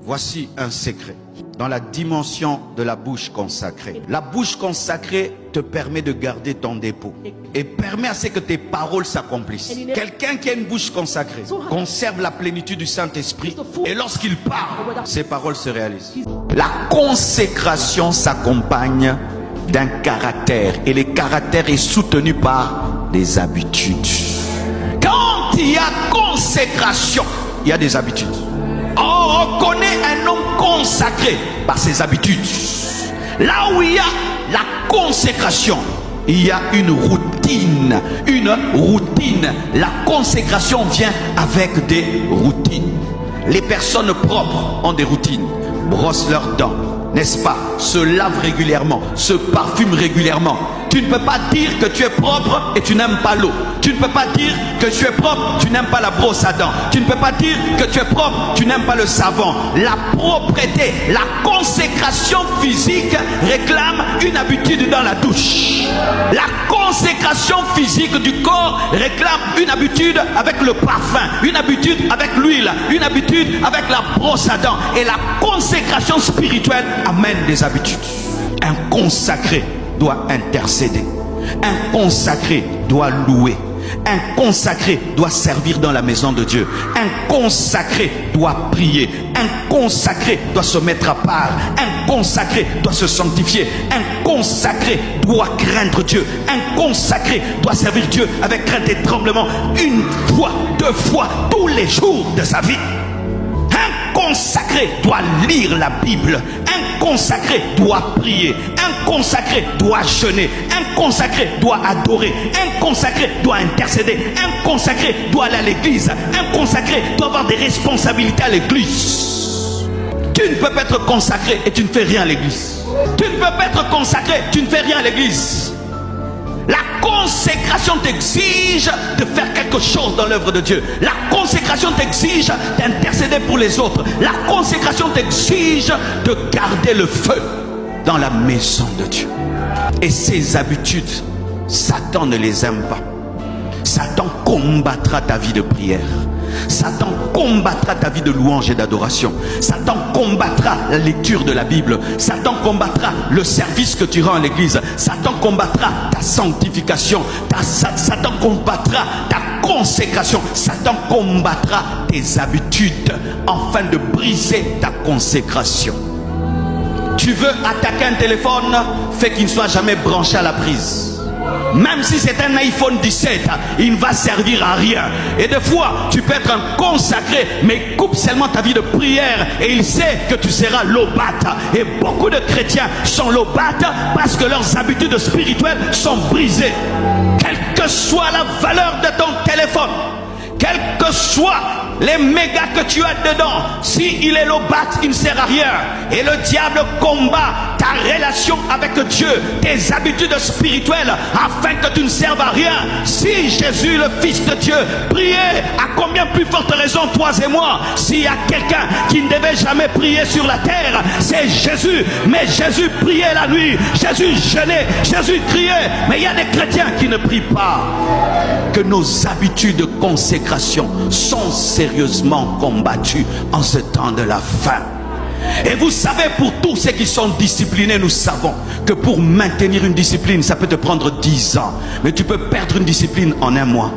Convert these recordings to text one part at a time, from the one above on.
Voici un secret dans la dimension de la bouche consacrée. La bouche consacrée te permet de garder ton dépôt et permet à ce que tes paroles s'accomplissent. Quelqu'un qui a une bouche consacrée conserve la plénitude du Saint-Esprit et lorsqu'il parle, ses paroles se réalisent. La consécration s'accompagne d'un caractère et le caractère est soutenu par des habitudes. Quand il y a consécration, il y a des habitudes. On reconnaît un homme consacré par ses habitudes. Là où il y a la consécration, il y a une routine. Une routine. La consécration vient avec des routines. Les personnes propres ont des routines. Brossent leurs dents, n'est-ce pas? Se lavent régulièrement, se parfument régulièrement. Tu ne peux pas dire que tu es propre et tu n'aimes pas l'eau. Tu ne peux pas dire que tu es propre, tu n'aimes pas la brosse à dents. Tu ne peux pas dire que tu es propre, tu n'aimes pas le savon. La propreté, la consécration physique réclame une habitude dans la douche. La consécration physique du corps réclame une habitude avec le parfum, une habitude avec l'huile, une habitude avec la brosse à dents. Et la consécration spirituelle amène des habitudes. Un consacré doit intercéder. Un consacré doit louer. Un consacré doit servir dans la maison de Dieu. Un consacré doit prier. Un consacré doit se mettre à part. Un consacré doit se sanctifier. Un consacré doit craindre Dieu. Un consacré doit servir Dieu avec crainte et tremblement une fois, 2 fois, tous les jours de sa vie. Un consacré doit lire la Bible. Un consacré doit prier. Un consacré doit jeûner. Un consacré doit adorer. Un consacré doit intercéder. Un consacré doit aller à l'église. Un consacré doit avoir des responsabilités à l'église. Tu ne peux pas être consacré et tu ne fais rien à l'église. Tu ne peux pas être consacré, tu ne fais rien à l'église. La consécration t'exige de faire quelque chose dans l'œuvre de Dieu. La consécration t'exige d'intercéder pour les autres. La consécration t'exige de garder le feu dans la maison de Dieu. Et ces habitudes, Satan ne les aime pas. Satan combattra ta vie de prière. Satan combattra ta vie de louange et d'adoration. Satan combattra la lecture de la Bible. Satan combattra le service que tu rends à l'église. Satan combattra ta sanctification. Satan combattra ta consécration. Satan combattra tes habitudes afin de briser ta consécration. Tu veux attaquer un téléphone, fais qu'il ne soit jamais branché à la prise. Même si c'est un iPhone 17, il ne va servir à rien. Et des fois, tu peux être un consacré, mais coupe seulement ta vie de prière et il sait que tu seras lobate. Et beaucoup de chrétiens sont lobates parce que leurs habitudes spirituelles sont brisées. Quelle que soit la valeur de ton téléphone, quels que soient les mégas que tu as dedans, si il est lobate, il ne sert à rien. Et le diable combat ta relation avec Dieu, tes habitudes spirituelles, afin que tu ne serves à rien. Si Jésus, le Fils de Dieu, priait, à combien plus forte raison toi et moi? S'il y a quelqu'un qui ne devait jamais prier sur la terre, c'est Jésus. Mais Jésus priait la nuit, Jésus jeûnait, Jésus criait. Mais il y a des chrétiens qui ne prient pas. Que nos habitudes de consécration sont sérieusement combattues en ce temps de la fin. Et vous savez, pour tous ceux qui sont disciplinés, nous savons que pour maintenir une discipline, ça peut te prendre 10 ans. Mais tu peux perdre une discipline en 1 mois.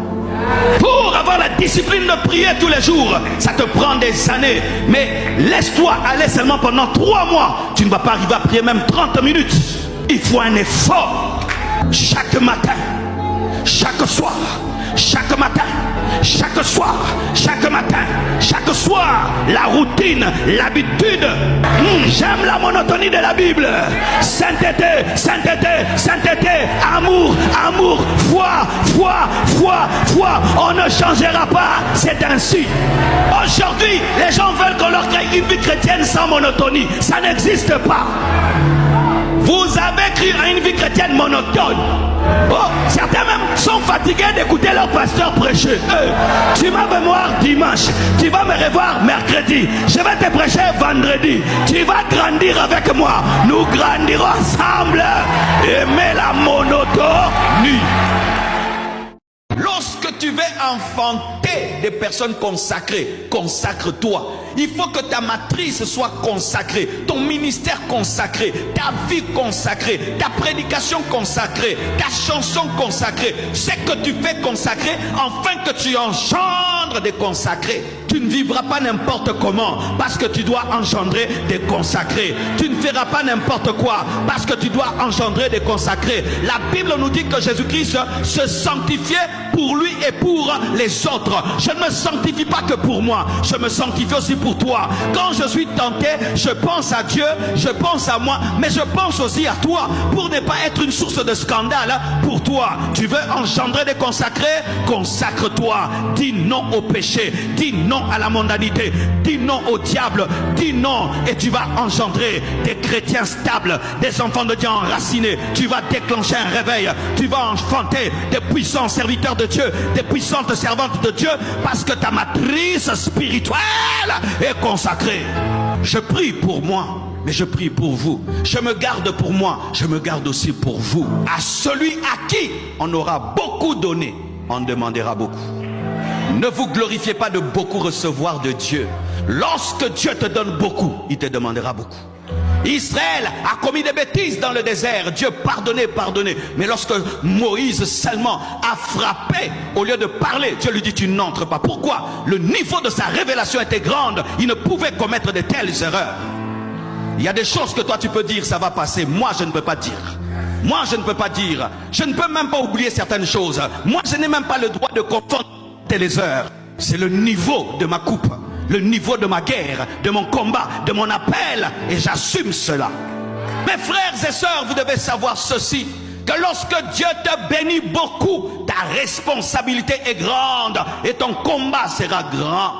Pour avoir la discipline de prier tous les jours, ça te prend des années. Mais laisse-toi aller seulement pendant 3 mois. Tu ne vas pas arriver à prier même 30 minutes. Il faut un effort. Chaque matin, chaque soir, chaque matin, chaque soir, chaque matin, chaque soir, la routine, l'habitude. J'aime la monotonie de la Bible. Sainteté, sainteté, sainteté, amour, amour, foi, foi, foi, foi. On ne changera pas, c'est ainsi. Aujourd'hui, les gens veulent qu'on leur crée une vie chrétienne sans monotonie. Ça n'existe pas. Vous avez cru à une vie chrétienne monotone. Oh, certains même sont fatigués d'écouter leur pasteur prêcher. Tu vas me voir dimanche, tu vas me revoir mercredi, je vais te prêcher vendredi. Tu vas grandir avec moi, nous grandirons ensemble. Aimez la monotonie. Lorsque que tu veux enfanter des personnes consacrées, consacre-toi. Il faut que ta matrice soit consacrée, ton ministère consacré, ta vie consacrée, ta prédication consacrée, ta chanson consacrée, ce que tu fais consacré, afin que tu engendres des consacrés. Tu ne vivras pas n'importe comment, parce que tu dois engendrer des consacrés. Tu ne feras pas n'importe quoi, parce que tu dois engendrer des consacrés. La Bible nous dit que Jésus-Christ se sanctifiait pour lui et pour les autres. Je ne me sanctifie pas que pour moi, je me sanctifie aussi pour toi. Quand je suis tenté, je pense à Dieu, je pense à moi, mais je pense aussi à toi, pour ne pas être une source de scandale pour toi. Tu veux engendrer des consacrés? Consacre-toi. Dis non au péché, dis non à la mondanité, dis non au diable, dis non, et tu vas engendrer des chrétiens stables, des enfants de Dieu enracinés. Tu vas déclencher un réveil, tu vas enfanter des puissants serviteurs de Dieu, des puissantes servantes de Dieu, parce que ta matrice spirituelle est consacrée. Je prie pour moi, mais je prie pour vous. Je me garde pour moi, je me garde aussi pour vous. À celui à qui on aura beaucoup donné, on demandera beaucoup. Ne vous glorifiez pas de beaucoup recevoir de Dieu. Lorsque Dieu te donne beaucoup, il te demandera beaucoup. Israël a commis des bêtises dans le désert. Dieu pardonnait, pardonnait. Mais lorsque Moïse seulement a frappé, au lieu de parler, Dieu lui dit: tu n'entres pas. Pourquoi? Le niveau de sa révélation était grande. Il ne pouvait commettre de telles erreurs. Il y a des choses que toi tu peux dire, ça va passer. Moi je ne peux pas dire. Moi je ne peux pas dire. Je ne peux même pas oublier certaines choses. Moi je n'ai même pas le droit de confondre les heures. C'est le niveau de ma coupe, le niveau de ma guerre, de mon combat, de mon appel, et j'assume cela. Mes frères et sœurs, vous devez savoir ceci, que lorsque Dieu te bénit beaucoup, ta responsabilité est grande et ton combat sera grand.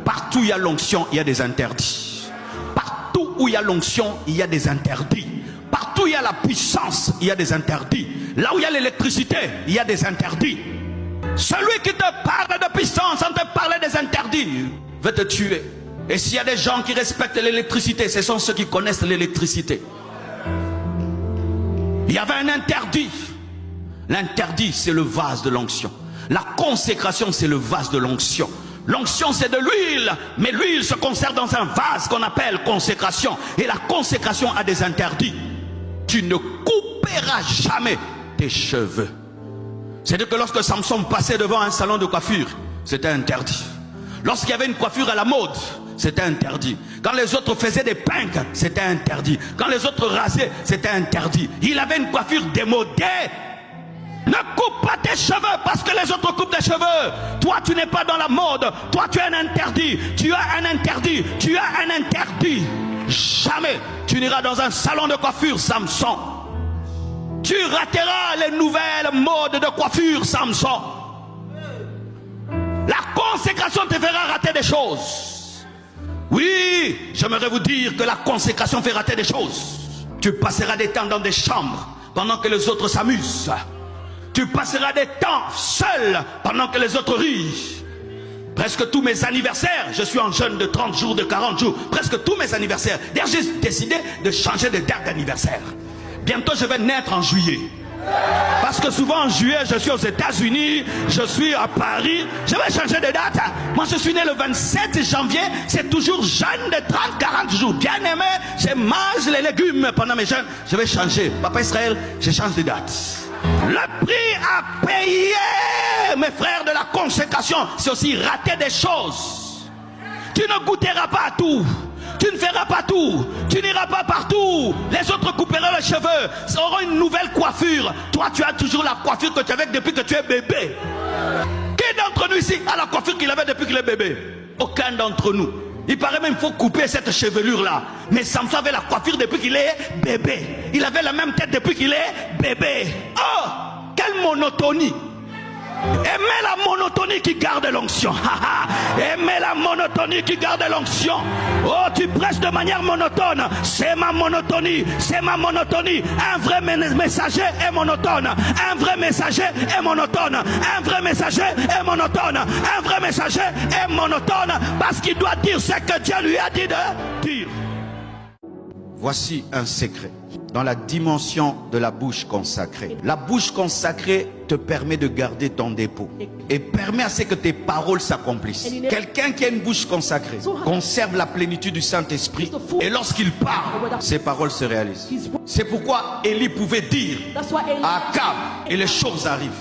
Partout où il y a l'onction, il y a des interdits. Partout où il y a l'onction, il y a des interdits. Partout où il y a la puissance, il y a des interdits. Là où il y a l'électricité, il y a des interdits. Celui qui te parle de puissance sans te parler des interdits veut te tuer. Et s'il y a des gens qui respectent l'électricité, ce sont ceux qui connaissent l'électricité. Il y avait un interdit. L'interdit, c'est le vase de l'onction. La consécration, c'est le vase de l'onction. L'onction, c'est de l'huile, mais l'huile se conserve dans un vase qu'on appelle consécration. Et la consécration a des interdits. Tu ne couperas jamais tes cheveux. C'est-à-dire que lorsque Samson passait devant un salon de coiffure, c'était interdit. Lorsqu'il y avait une coiffure à la mode, c'était interdit. Quand les autres faisaient des pinques, c'était interdit. Quand les autres rasaient, c'était interdit. Il avait une coiffure démodée. Ne coupe pas tes cheveux parce que les autres coupent des cheveux. Toi, tu n'es pas dans la mode. Toi, tu as un interdit. Tu as un interdit. Tu as un interdit. Jamais tu n'iras dans un salon de coiffure, Samson. Tu rateras les nouvelles modes de coiffure, Samson. La consécration te fera rater des choses. Oui, j'aimerais vous dire que la consécration fait rater des choses. Tu passeras des temps dans des chambres pendant que les autres s'amusent. Tu passeras des temps seul pendant que les autres rient. Presque tous mes anniversaires, je suis en jeûne de 30 jours, de 40 jours. Presque tous mes anniversaires. D'ailleurs, j'ai décidé de changer de date d'anniversaire. Bientôt, je vais naître en juillet. Parce que souvent en juillet, je suis aux États-Unis, je suis à Paris. Je vais changer de date. Moi, je suis né le 27 janvier. C'est toujours jeûne de 30-40 jours. Bien aimé, je mange les légumes pendant mes jeûnes. Je vais changer. Papa Israël, je change de date. Le prix à payer, mes frères, de la consécration, c'est aussi rater des choses. Tu ne goûteras pas à tout. Tu ne feras pas tout. Tu n'iras pas partout. Les autres couperont les cheveux. Ils auront une nouvelle coiffure. Toi, tu as toujours la coiffure que tu avais depuis que tu es bébé. Qui d'entre nous ici a la coiffure qu'il avait depuis qu'il est bébé? Aucun d'entre nous. Il paraît même qu'il faut couper cette chevelure-là. Mais Samson avait la coiffure depuis qu'il est bébé. Il avait la même tête depuis qu'il est bébé. Oh, quelle monotonie! Aimez la monotonie qui garde l'onction. Aimez la monotonie qui garde l'onction. Oh, tu prêches de manière monotone. C'est ma monotonie. C'est ma monotonie. Un vrai messager est monotone. Un vrai messager est monotone. Un vrai messager est monotone. Un vrai messager est monotone parce qu'il doit dire ce que Dieu lui a dit de dire. Voici un secret. dans la dimension de la bouche consacrée. La bouche consacrée te permet de garder ton dépôt et permet à ce que tes paroles s'accomplissent. Quelqu'un qui a une bouche consacrée conserve la plénitude du Saint-Esprit et lorsqu'il parle, ses paroles se réalisent. C'est pourquoi Élie pouvait dire à Akab et les choses arrivent.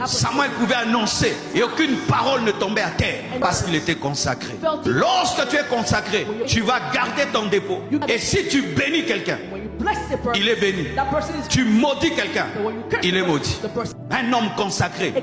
Samuel pouvait annoncer et aucune parole ne tombait à terre parce qu'il était consacré. Lorsque tu es consacré, tu vas garder ton dépôt. Et si tu bénis quelqu'un, il est béni. Tu maudis quelqu'un, il est maudit. Un homme consacré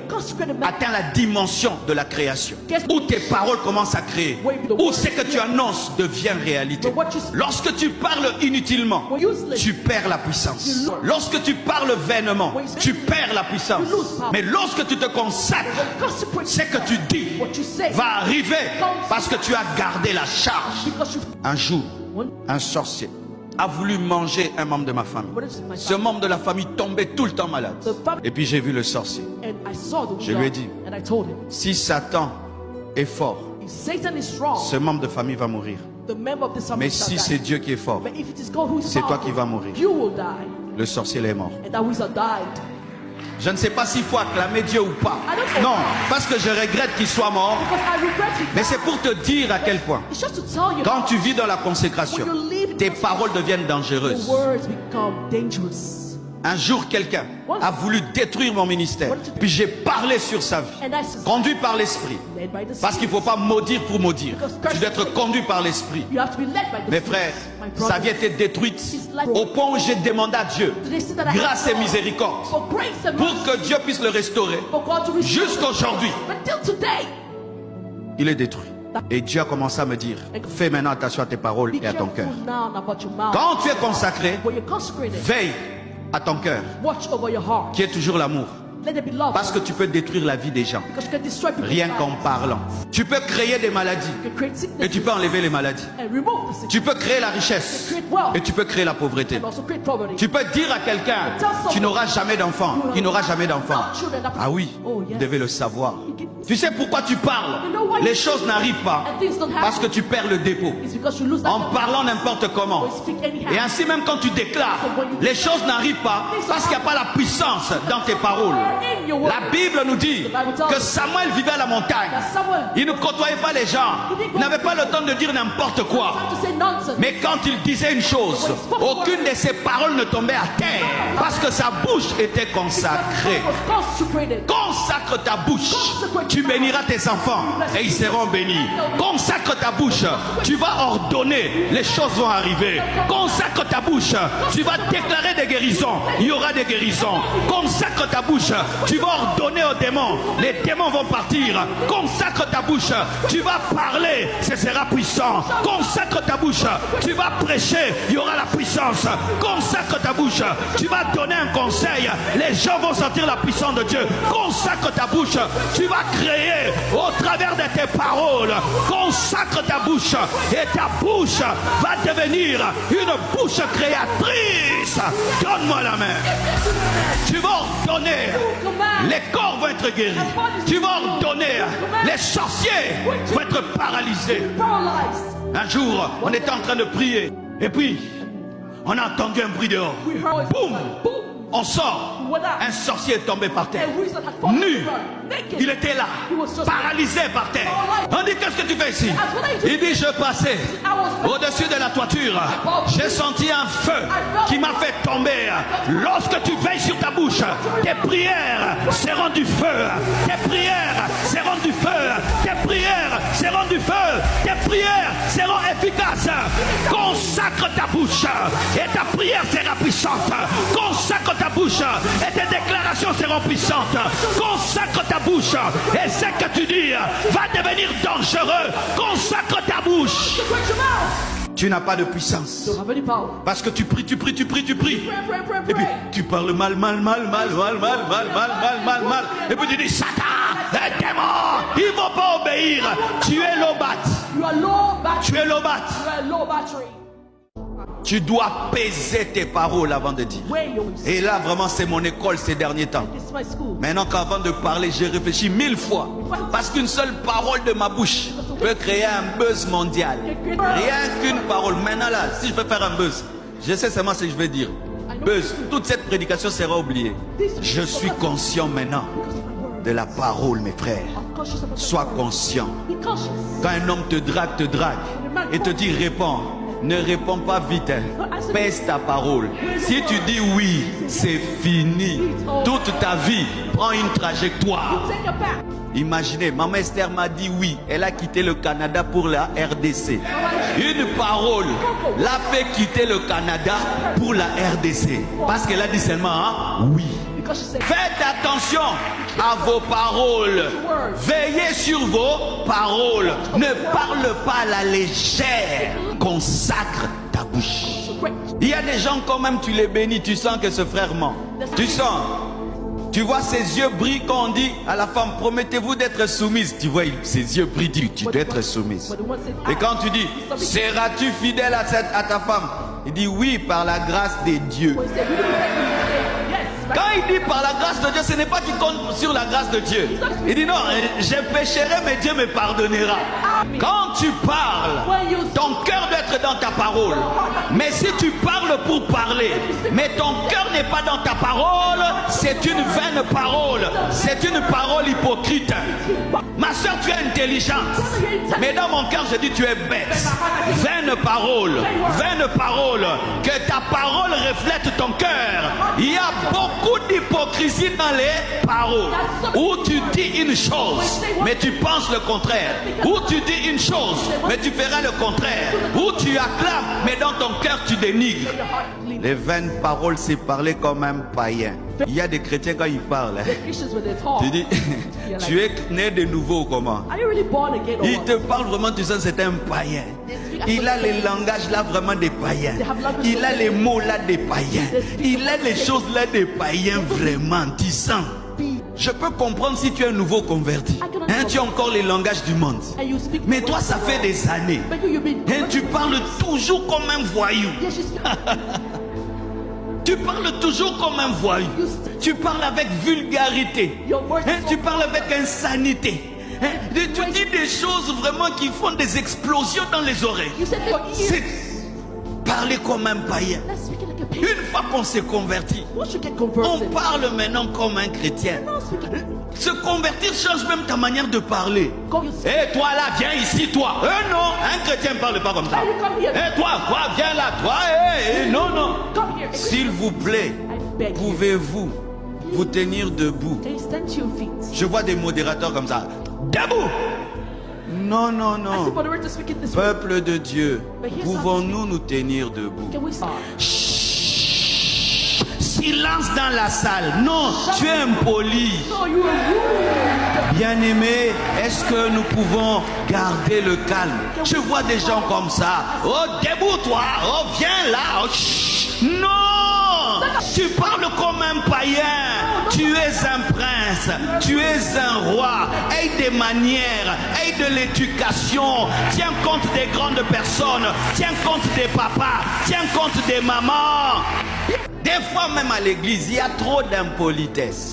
atteint la dimension de la création, où tes paroles commencent à créer, où ce que tu annonces devient réalité. Lorsque tu parles inutilement, tu perds la puissance. Lorsque tu parles vainement, tu perds la puissance. Mais lorsque tu te consacres, ce que tu dis va arriver parce que tu as gardé la charge. Un jour, un sorcier a voulu manger un membre de ma famille. Ce membre de la famille tombait tout le temps malade. Et puis j'ai vu le sorcier. Je lui ai dit, si Satan est fort, ce membre de famille va mourir. Mais si c'est Dieu qui est fort, c'est toi qui vas mourir. Le sorcier est mort. Je ne sais pas s'il faut acclamer Dieu ou pas. Non, parce que je regrette qu'il soit mort. Mais c'est pour te dire à quel point, quand tu vis dans la consécration, tes paroles deviennent dangereuses. Un jour, quelqu'un a voulu détruire mon ministère. Puis j'ai parlé sur sa vie, conduit par l'esprit. Parce qu'il ne faut pas maudire pour maudire. Tu dois être conduit par l'esprit. Mes frères, sa vie était détruite au point où j'ai demandé à Dieu grâce et miséricorde pour que Dieu puisse le restaurer. Jusqu'aujourd'hui, il est détruit. Et Dieu a commencé à me dire, fais maintenant attention à tes paroles et à ton cœur. Quand tu es consacré, veille à ton cœur, qui est toujours l'amour. Parce que tu peux détruire la vie des gens, rien qu'en parlant. Tu peux créer des maladies et tu peux enlever les maladies. Tu peux créer la richesse et tu peux créer la pauvreté. Tu peux dire à quelqu'un, tu n'auras jamais d'enfant, il n'aura jamais d'enfant. Ah oui, vous devez le savoir. Tu sais pourquoi tu parles? Les choses n'arrivent pas parce que tu perds le dépôt en parlant n'importe comment. Et ainsi même quand tu déclares, les choses n'arrivent pas parce qu'il n'y a pas la puissance dans tes paroles. La Bible nous dit que Samuel vivait à la montagne. Il ne côtoyait pas les gens. Il n'avait pas le temps de dire n'importe quoi. Mais quand il disait une chose, aucune de ses paroles ne tombait à terre parce que sa bouche était consacrée. Consacre ta bouche. Tu béniras tes enfants et ils seront bénis. Consacre ta bouche. Tu vas ordonner, les choses vont arriver. Consacre ta bouche. Tu vas déclarer des guérisons. Il y aura des guérisons. Consacre ta bouche. Tu vas ordonner aux démons. Les démons vont partir. Consacre ta bouche. Tu vas parler. Ce sera puissant. Consacre ta bouche. Tu vas prêcher. Il y aura la puissance. Consacre ta bouche. Tu vas donner un conseil. Les gens vont sentir la puissance de Dieu. Consacre ta bouche. Tu vas créer au travers de tes paroles. Consacre ta bouche. Et ta bouche va devenir une bouche créatrice. Donne-moi la main. Tu vas ordonner. Les corps vont être guéris. Tu vas ordonner. Les sorciers vont être paralysés. Un jour, on était en train de prier. Et puis, on a entendu un bruit dehors. Boum! On sort. Un sorcier est tombé par terre. Nu. Il était là. Paralysé par terre. On dit, qu'est-ce que tu fais ici? Il dit, je passais au-dessus de la toiture. J'ai senti un feu qui m'a fait tomber. Lorsque tu veilles sur ta bouche, tes prières seront du feu. Tes prières seront du feu. Tes prières seront du feu. Tes prières seront efficaces. Consacre ta bouche et ta prière sera puissante. Consacre ta bouche et tes déclarations seront puissantes. Consacre ta bouche et ce que tu dis va devenir dangereux. Consacre ta bouche. Tu n'as pas de puissance parce que tu pries. Et puis tu parles mal. Et puis tu dis, Satan, les démons, ils ne vont pas obéir. Tu es low bat. Tu es low bat. Tu dois peser tes paroles avant de dire. Et là, vraiment, c'est mon école ces derniers temps. Maintenant qu'avant de parler, j'ai réfléchi 1000 fois. Parce qu'une seule parole de ma bouche peut créer un buzz mondial. Rien qu'une parole. Maintenant là, si je veux faire un buzz, Je sais seulement ce que je vais dire. Buzz, toute cette prédication sera oubliée. Je suis conscient maintenant de la parole, mes frères. Sois conscient. Quand un homme te drague et te dit réponds, ne réponds pas vite. Pèse ta parole. Si tu dis oui, c'est fini. Toute ta vie prend une trajectoire. Imaginez, maman Esther m'a dit oui. Elle a quitté le Canada pour la RDC. Une parole l'a fait quitter le Canada pour la RDC. Parce qu'elle a dit seulement oui. Faites attention à vos paroles. Veillez sur vos paroles. Ne parle pas à la légère. Consacre ta bouche. Il y a des gens quand même, tu les bénis, tu sens que ce frère ment. Tu sens. Tu vois ses yeux brillent quand on dit à la femme, promettez-vous d'être soumise. Tu vois, ses yeux brillent, tu dois être soumise. Et quand tu dis, seras-tu fidèle à ta femme? Il dit oui, par la grâce de Dieu. Quand il dit par la grâce de Dieu, ce n'est pas qu'il compte sur la grâce de Dieu. Il dit non, je pécherai, mais Dieu me pardonnera. Quand tu parles, ton cœur doit être dans ta parole. Mais si tu parles pour parler, mais ton cœur n'est pas dans ta parole, c'est une vaine parole. C'est une parole hypocrite. Ma soeur, tu es intelligente. Mais dans mon cœur, je dis tu es bête. Vaine parole. Vaine parole. Que ta parole reflète ton cœur. Il y a beaucoup d'hypocrisie dans les paroles. Où tu dis une chose, mais tu penses le contraire. Où tu dis une chose, mais tu feras le contraire. Où tu acclames, mais dans ton cœur tu dénigres. Les vaines paroles, c'est parler comme un païen. Il y a des chrétiens quand ils parlent. Tu dis, tu es né de nouveau comment? Il te parle vraiment, tu sens c'est un païen. Il a les langages là vraiment des païens. Il a les mots là des païens. Il a les choses là des païens vraiment, tu sens. Je peux comprendre si tu es un nouveau converti. Hein, tu as encore les langages du monde. Mais toi, ça fait des années. Hein, tu parles toujours comme un voyou. Tu parles toujours comme un voyou. Tu parles avec vulgarité. Hein, tu parles avec insanité. Hein, tu dis des choses vraiment qui font des explosions dans les oreilles. C'est parler comme un païen. Une fois qu'on s'est converti, on parle maintenant comme un chrétien. Se convertir change même ta manière de parler. Et toi là, viens ici, toi. Non, un chrétien ne parle pas comme ça. Et toi, viens là, toi. Non, non. S'il vous plaît, pouvez-vous vous tenir debout? Je vois des modérateurs comme ça. Debout! Non, non, non. Peuple de Dieu, pouvons-nous nous tenir debout? Silence dans la salle. Non, tu es impoli. Bien-aimé, est-ce que nous pouvons garder le calme? Je vois des gens comme ça. Oh, debout toi. Oh, viens là. Oh, non, tu parles comme un païen. Tu es un prince. Tu es un roi. Aie des manières. Aie de l'éducation. Tiens compte des grandes personnes. Tiens compte des papas. Tiens compte des mamans. Des fois même à l'église, il y a trop d'impolitesse.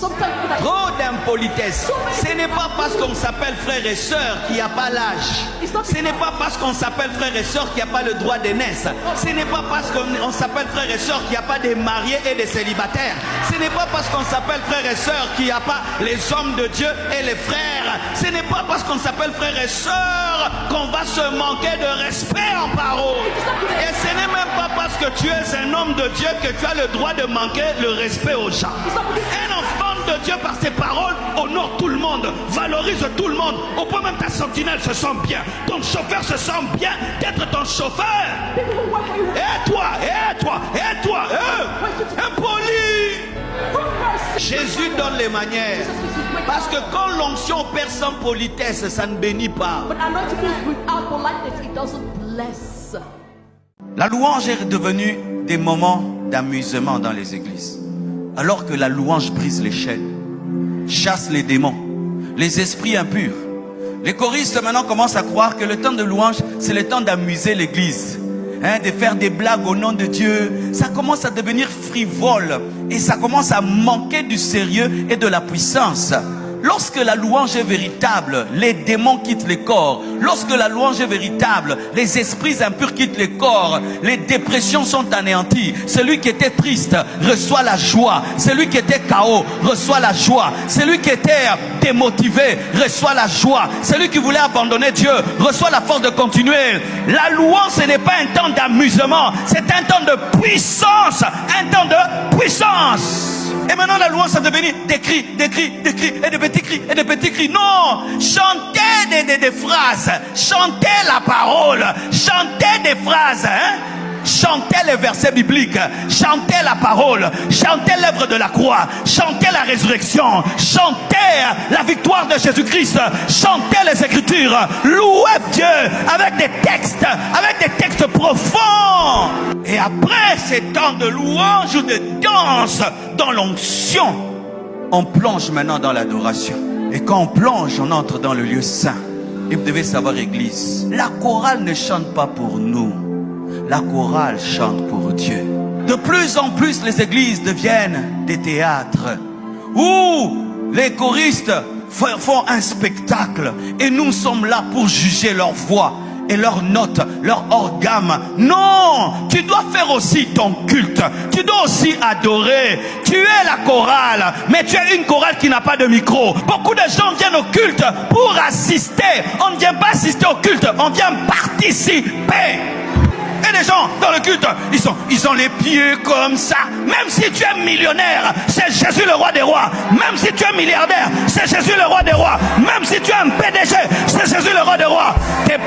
Trop d'impolitesse. Ce n'est pas parce qu'on s'appelle frère et sœur qu'il n'y a pas l'âge. Ce n'est pas parce qu'on s'appelle frère et sœur qu'il n'y a pas le droit d'aînesse. Ce n'est pas parce qu'on s'appelle frère et sœur qu'il n'y a pas des mariés et des célibataires. Ce n'est pas parce qu'on s'appelle frère et sœur qu'il n'y a pas les hommes de Dieu et les frères. Ce n'est pas parce qu'on s'appelle frère et sœur qu'on va se manquer de respect en parole. Et ce n'est même pas parce que tu es un homme de Dieu que tu as le droit de manquer le respect aux gens. Un enfant de Dieu par ses paroles honore tout le monde, valorise tout le monde. Au point même ta sentinelle se sent bien, ton chauffeur se sent bien d'être ton chauffeur. Et toi, impoli. Jésus donne les manières. Parce que quand l'onction perd sans politesse, ça ne bénit pas. La louange est devenue des moments d'amusement dans les églises. Alors que la louange brise les chaînes, chasse les démons, les esprits impurs. Les choristes maintenant commencent à croire que le temps de louange, c'est le temps d'amuser l'église. De faire des blagues au nom de Dieu. Ça commence à devenir frivole. Et ça commence à manquer du sérieux et de la puissance. lorsque la louange est véritable, les démons quittent les corps. Lorsque la louange est véritable, les esprits impurs quittent les corps. Les dépressions sont anéanties. Celui qui était triste reçoit la joie. Celui qui était KO reçoit la joie. Celui qui était démotivé reçoit la joie. Celui qui voulait abandonner Dieu reçoit la force de continuer. La louange, ce n'est pas un temps d'amusement, c'est un temps de puissance. Un temps de puissance. Et maintenant la louange est devenue des cris, et des petits cris, et des petits cris. Non, chantez des phrases, chantez la parole, chantez des phrases, hein? Chantez les versets bibliques, chantez la parole, chantez l'œuvre de la croix, chantez la résurrection, chantez la victoire de Jésus-Christ, chantez les Écritures, louez Dieu avec des textes profonds. Et après ces temps de louange ou de danse dans l'onction, on plonge maintenant dans l'adoration. Et quand on plonge, on entre dans le lieu saint. Et vous devez savoir, Église, la chorale ne chante pas pour nous. La chorale chante pour Dieu. De plus en plus, les églises deviennent des théâtres où les choristes font un spectacle et nous sommes là pour juger leur voix et leurs notes, leur organe. Non, tu dois faire aussi ton culte. Tu dois aussi adorer. Tu es la chorale, mais tu es une chorale qui n'a pas de micro. Beaucoup de gens viennent au culte pour assister. On ne vient pas assister au culte, on vient participer. Et les gens dans le culte, ils ont les pieds comme ça. Même si tu es millionnaire, c'est Jésus le roi des rois. Même si tu es milliardaire, c'est Jésus le roi des rois. Même si tu es un PDG, c'est Jésus le roi des rois. Des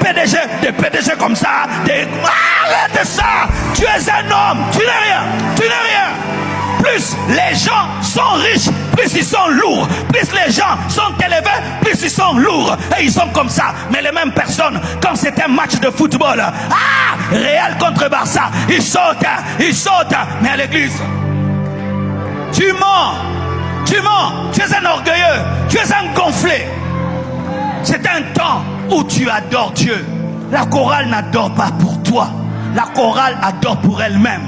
PDG comme ça. Arrête ça. Tu es un homme, tu n'es rien. Tu n'es rien. Plus les gens sont riches, plus ils sont lourds. Plus les gens sont élevés, plus ils sont lourds. Et ils sont comme ça. Mais les mêmes personnes, quand c'est un match de football, Real contre Barça, ils sautent. Mais à l'église, tu mens. Tu es un orgueilleux, tu es un gonflé. C'est un temps où tu adores Dieu. La chorale n'adore pas pour toi. La chorale adore pour elle-même.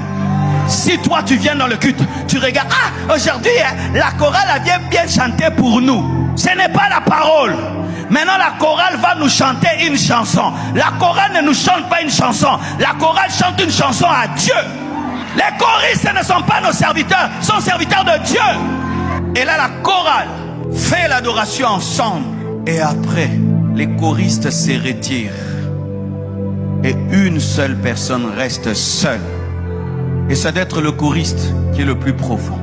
Si toi tu viens dans le culte, tu regardes, aujourd'hui la chorale elle vient bien chanter pour nous. Ce n'est pas la parole. Maintenant la chorale va nous chanter une chanson. La chorale ne nous chante pas une chanson. La chorale chante une chanson à Dieu. Les choristes ne sont pas nos serviteurs, sont serviteurs de Dieu. Et là la chorale fait l'adoration ensemble. Et après, les choristes se retirent. Et une seule personne reste seule. Et ça doit être le choriste qui est le plus profond.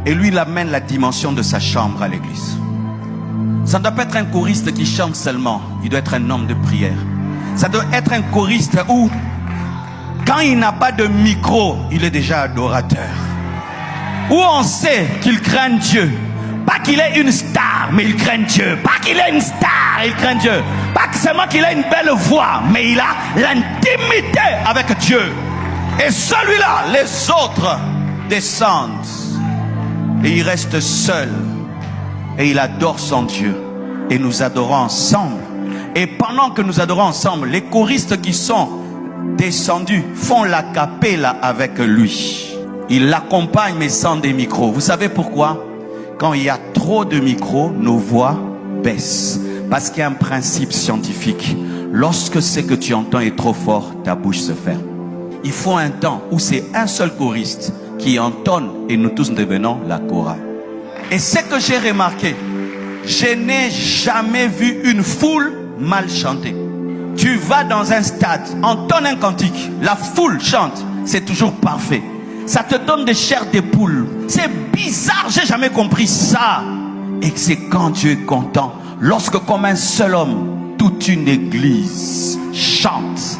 Et lui, il amène la dimension de sa chambre à l'église. Ça ne doit pas être un choriste qui chante seulement. Il doit être un homme de prière. Ça doit être un choriste où, quand il n'a pas de micro, il est déjà adorateur. Où on sait qu'il craint Dieu. Pas qu'il est une star, mais il craint Dieu. Pas qu'il est une star, il craint Dieu. Pas seulement qu'il a une belle voix, mais il a l'intimité avec Dieu. Et celui-là, les autres descendent. Et il reste seul. Et il adore son Dieu. Et nous adorons ensemble. Et pendant que nous adorons ensemble, les choristes qui sont descendus font la cappella avec lui. Ils l'accompagnent mais sans des micros. Vous savez pourquoi? Quand il y a trop de micros, nos voix baissent. Parce qu'il y a un principe scientifique. Lorsque ce que tu entends est trop fort, ta bouche se ferme. Il faut un temps où c'est un seul choriste qui entonne et nous tous devenons la chorale. Et ce que j'ai remarqué, je n'ai jamais vu une foule mal chanter. Tu vas dans un stade, entonne un cantique, la foule chante, c'est toujours parfait. Ça te donne des chairs des poules. C'est bizarre, j'ai jamais compris ça. Et c'est quand Dieu est content, lorsque comme un seul homme, toute une église chante.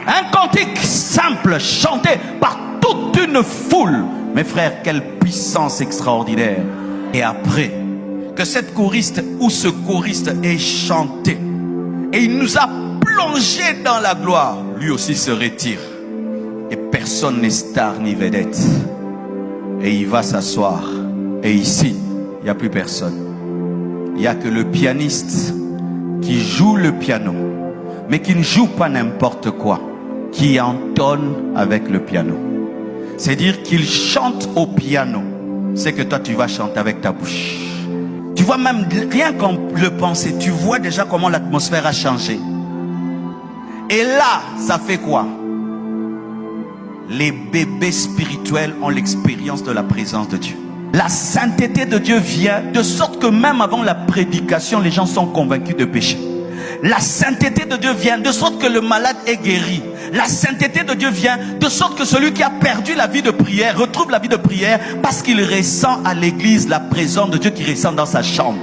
Un cantique simple, chanté par toute une foule. Mes frères, quelle puissance extraordinaire. Et après, que cette choriste ou ce choriste ait chanté, et il nous a plongé dans la gloire, lui aussi se retire. Et personne n'est star ni vedette. Et il va s'asseoir. Et ici, il n'y a plus personne. Il n'y a que le pianiste qui joue le piano, mais qui ne joue pas n'importe quoi, qui entonne avec le piano. C'est-à-dire qu'il chante au piano. C'est que toi tu vas chanter avec ta bouche. Tu vois même, rien qu'en le penser, tu vois déjà comment l'atmosphère a changé. Et là, ça fait quoi? Les bébés spirituels ont l'expérience de la présence de Dieu. La sainteté de Dieu vient de sorte que même avant la prédication, les gens sont convaincus de péché. La sainteté de Dieu vient de sorte que le malade est guéri. La sainteté de Dieu vient de sorte que celui qui a perdu la vie de prière retrouve la vie de prière parce qu'il ressent à l'église la présence de Dieu qui ressent dans sa chambre.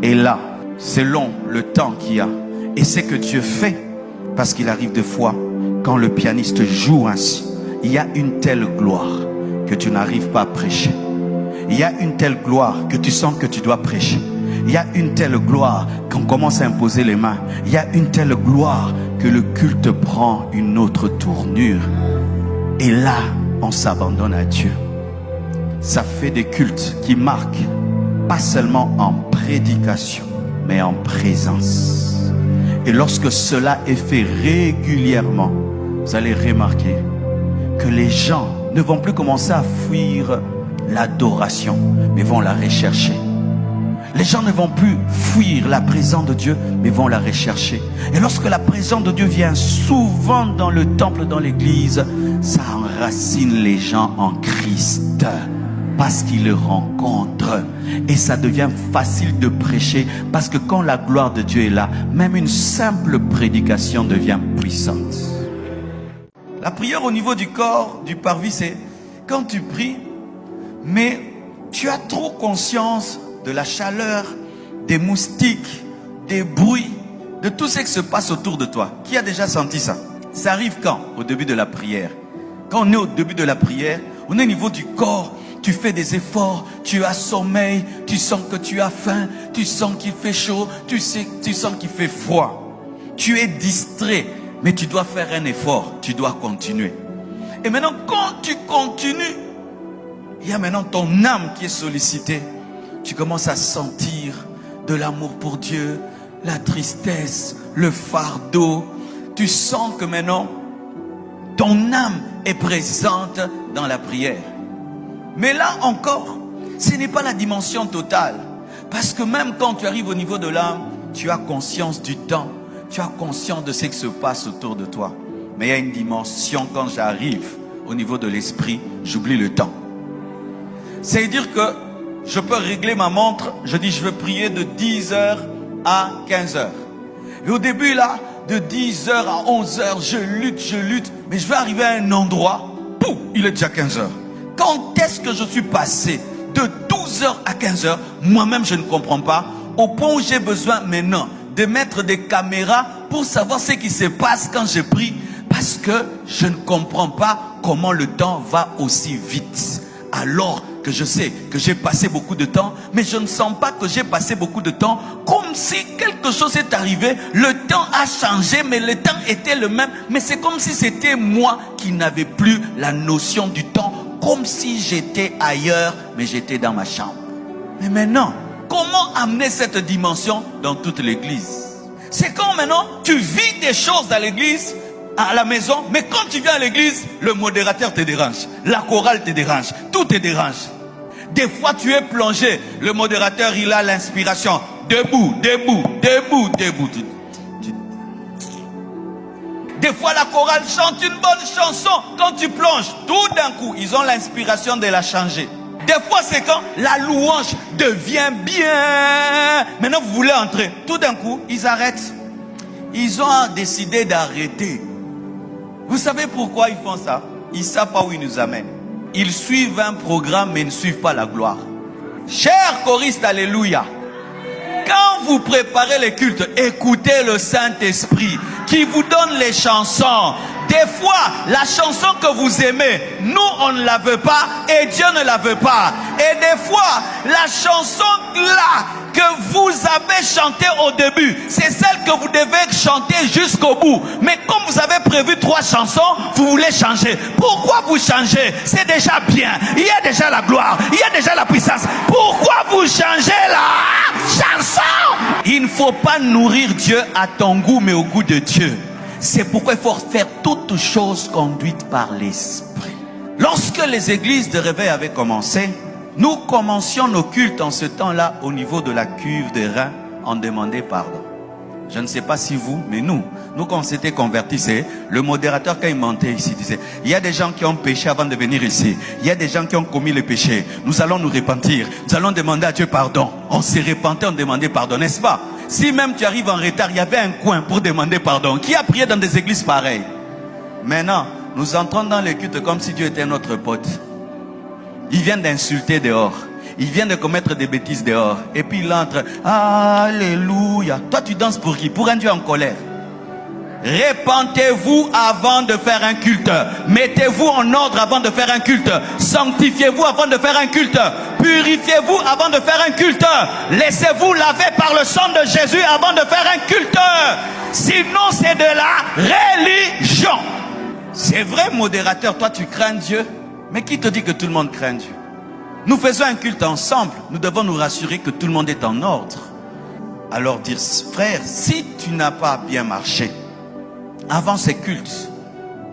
Et là, selon le temps qu'il y a et ce que Dieu fait, parce qu'il arrive des fois, quand le pianiste joue ainsi, il y a une telle gloire que tu n'arrives pas à prêcher. Il y a une telle gloire que tu sens que tu dois prêcher. Il y a une telle gloire qu'on commence à imposer les mains. Il y a une telle gloire que le culte prend une autre tournure. Et là, on s'abandonne à Dieu. Ça fait des cultes qui marquent pas seulement en prédication, mais en présence. Et lorsque cela est fait régulièrement, vous allez remarquer que les gens ne vont plus commencer à fuir l'adoration, mais vont la rechercher. Les gens ne vont plus fuir la présence de Dieu, mais vont la rechercher. Et lorsque la présence de Dieu vient souvent dans le temple, dans l'église, ça enracine les gens en Christ. Parce qu'ils le rencontrent. Et ça devient facile de prêcher. Parce que quand la gloire de Dieu est là, même une simple prédication devient puissante. La prière au niveau du corps, du parvis, c'est quand tu pries, mais tu as trop conscience de la chaleur, des moustiques, des bruits, de tout ce qui se passe autour de toi. Qui a déjà senti ça? Ça arrive quand? Au début de la prière. Quand on est au début de la prière, on est au niveau du corps. Tu fais des efforts, tu as sommeil, tu sens que tu as faim, tu sens qu'il fait chaud, tu sens qu'il fait froid. Tu es distrait, mais tu dois faire un effort, tu dois continuer. Et maintenant, quand tu continues, il y a maintenant ton âme qui est sollicitée. Tu commences à sentir de l'amour pour Dieu, la tristesse, le fardeau. Tu sens que maintenant, ton âme est présente dans la prière. Mais là encore, ce n'est pas la dimension totale. Parce que même quand tu arrives au niveau de l'âme, tu as conscience du temps. Tu as conscience de ce qui se passe autour de toi. Mais il y a une dimension, quand j'arrive au niveau de l'esprit, j'oublie le temps. C'est-à-dire que je peux régler ma montre. Je dis je veux prier de 10h à 15h. Et au début là, de 10h à 11h, je lutte. Mais je vais arriver à un endroit, pouf, il est déjà 15h. Quand est-ce que je suis passé de 12h à 15h? Moi-même, je ne comprends pas. Au point où j'ai besoin maintenant de mettre des caméras pour savoir ce qui se passe quand je prie. Parce que je ne comprends pas comment le temps va aussi vite. Alors que je sais que j'ai passé beaucoup de temps, mais je ne sens pas que j'ai passé beaucoup de temps, comme si quelque chose est arrivé, le temps a changé, mais le temps était le même, mais c'est comme si c'était moi qui n'avais plus la notion du temps, comme si j'étais ailleurs, mais j'étais dans ma chambre. Mais maintenant, comment amener cette dimension dans toute l'église? C'est quand maintenant tu vis des choses à l'église, à la maison, mais quand tu viens à l'église, le modérateur te dérange, la chorale te dérange, tout te dérange. Des fois tu es plongé, le modérateur il a l'inspiration, debout. Des fois la chorale chante une bonne chanson, quand tu plonges, tout d'un coup ils ont l'inspiration de la changer. Des fois c'est quand la louange devient bien, maintenant vous voulez entrer, tout d'un coup ils arrêtent. Ils ont décidé d'arrêter. Vous savez pourquoi ils font ça? Ils ne savent pas où ils nous amènent. Ils suivent un programme mais ils ne suivent pas la gloire. Chers choristes, alléluia. Quand vous préparez les cultes, écoutez le Saint-Esprit qui vous donne les chansons. Des fois, la chanson que vous aimez, nous on ne la veut pas et Dieu ne la veut pas. Et des fois, la chanson là que vous avez chantée au début, c'est celle que vous devez chanter jusqu'au bout. Mais comme vous avez prévu 3 chansons, vous voulez changer. Pourquoi vous changez? C'est déjà bien. Il y a déjà la gloire. Il y a déjà la puissance. Pourquoi vous changez la chanson? Il ne faut pas nourrir Dieu à ton goût, mais au goût de Dieu. C'est pourquoi il faut faire toutes choses conduites par l'Esprit. Lorsque les églises de réveil avaient commencé, Nous commencions nos cultes en ce temps-là au niveau de la cuve des reins, en demandant pardon. Je ne sais pas si vous, mais nous quand on s'était convertis, c'est le modérateur quand il montait ici, disait, il y a des gens qui ont péché avant de venir ici. Il y a des gens qui ont commis le péché. Nous allons nous repentir. Nous allons demander à Dieu pardon. On s'est repenté, on demandait pardon, n'est-ce pas? Si même tu arrives en retard, il y avait un coin pour demander pardon. Qui a prié dans des églises pareilles? Maintenant, nous entrons dans les cultes comme si Dieu était notre pote. Il vient d'insulter dehors. Il vient de commettre des bêtises dehors. Et puis il entre. Alléluia. Toi tu danses pour qui? Pour un Dieu en colère. Répentez-vous avant de faire un culte. Mettez-vous en ordre avant de faire un culte. Sanctifiez-vous avant de faire un culte. Purifiez-vous avant de faire un culte. Laissez-vous laver par le sang de Jésus avant de faire un culte. Sinon c'est de la religion. C'est vrai, modérateur, toi tu crains Dieu. Mais qui te dit que tout le monde craint Dieu? Nous faisons un culte ensemble. Nous devons nous rassurer que tout le monde est en ordre. Alors dire, frère, si tu n'as pas bien marché avant ces cultes,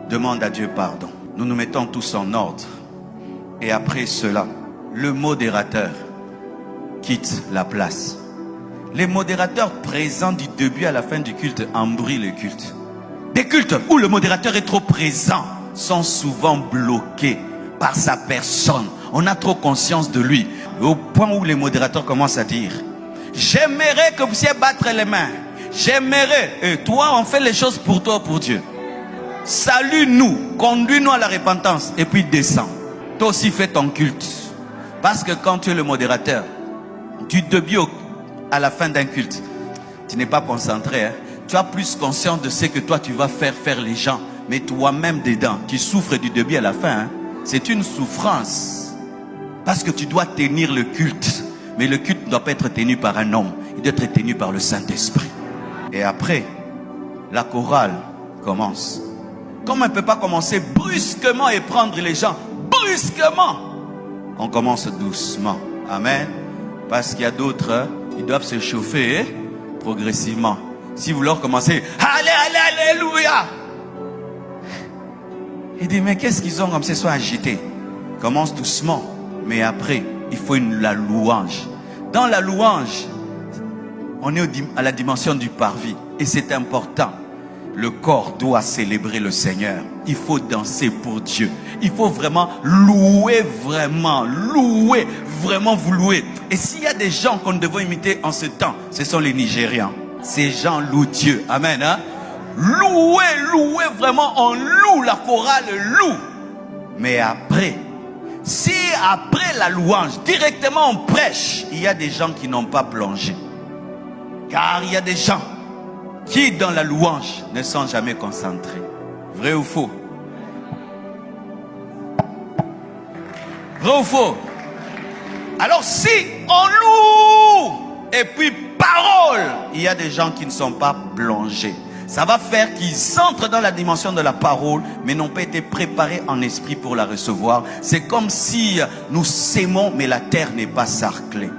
demande à Dieu pardon. Nous nous mettons tous en ordre. Et après cela, le modérateur quitte la place. Les modérateurs présents du début à la fin du culte embrouillent le culte. Des cultes où le modérateur est trop présent sont souvent bloqués par sa personne. On a trop conscience de lui. Au point où les modérateurs commencent à dire, j'aimerais que vous puissiez battre les mains. J'aimerais. Et toi, on fait les choses pour toi, pour Dieu. Salue-nous, conduis-nous à la repentance. Et puis descends. Toi aussi fais ton culte. Parce que quand tu es le modérateur, du début à la fin d'un culte, tu n'es pas concentré. Tu as plus conscience de ce que toi tu vas faire les gens. Mais toi-même dedans, tu souffres du début à la fin. C'est une souffrance. Parce que tu dois tenir le culte. Mais le culte ne doit pas être tenu par un homme. Il doit être tenu par le Saint-Esprit. Et après, la chorale commence. Comme on ne peut pas commencer brusquement et prendre les gens brusquement, on commence doucement. Amen. Parce qu'il y a d'autres, ils doivent se chauffer progressivement. Si vous leur commencez, alléluia. Il dit, mais qu'est-ce qu'ils ont comme ça, soit agités? Commence doucement. Mais après, il faut la louange. Dans la louange, on est à la dimension du parvis. Et c'est important. Le corps doit célébrer le Seigneur. Il faut danser pour Dieu. Il faut vraiment louer, vraiment vous louer. Et s'il y a des gens qu'on devait imiter en ce temps, ce sont les Nigérians. Ces gens louent Dieu. Amen. Hein? Louer, vraiment, on loue, la chorale loue. Mais après, si après la louange, directement on prêche, il y a des gens qui n'ont pas plongé. Car il y a des gens qui dans la louange ne sont jamais concentrés. Vrai ou faux? Vrai ou faux? Alors si on loue et puis parole, il y a des gens qui ne sont pas plongés. Ça va faire qu'ils entrent dans la dimension de la parole, mais n'ont pas été préparés en esprit pour la recevoir. C'est comme si nous sémons, mais la terre n'est pas sarclée.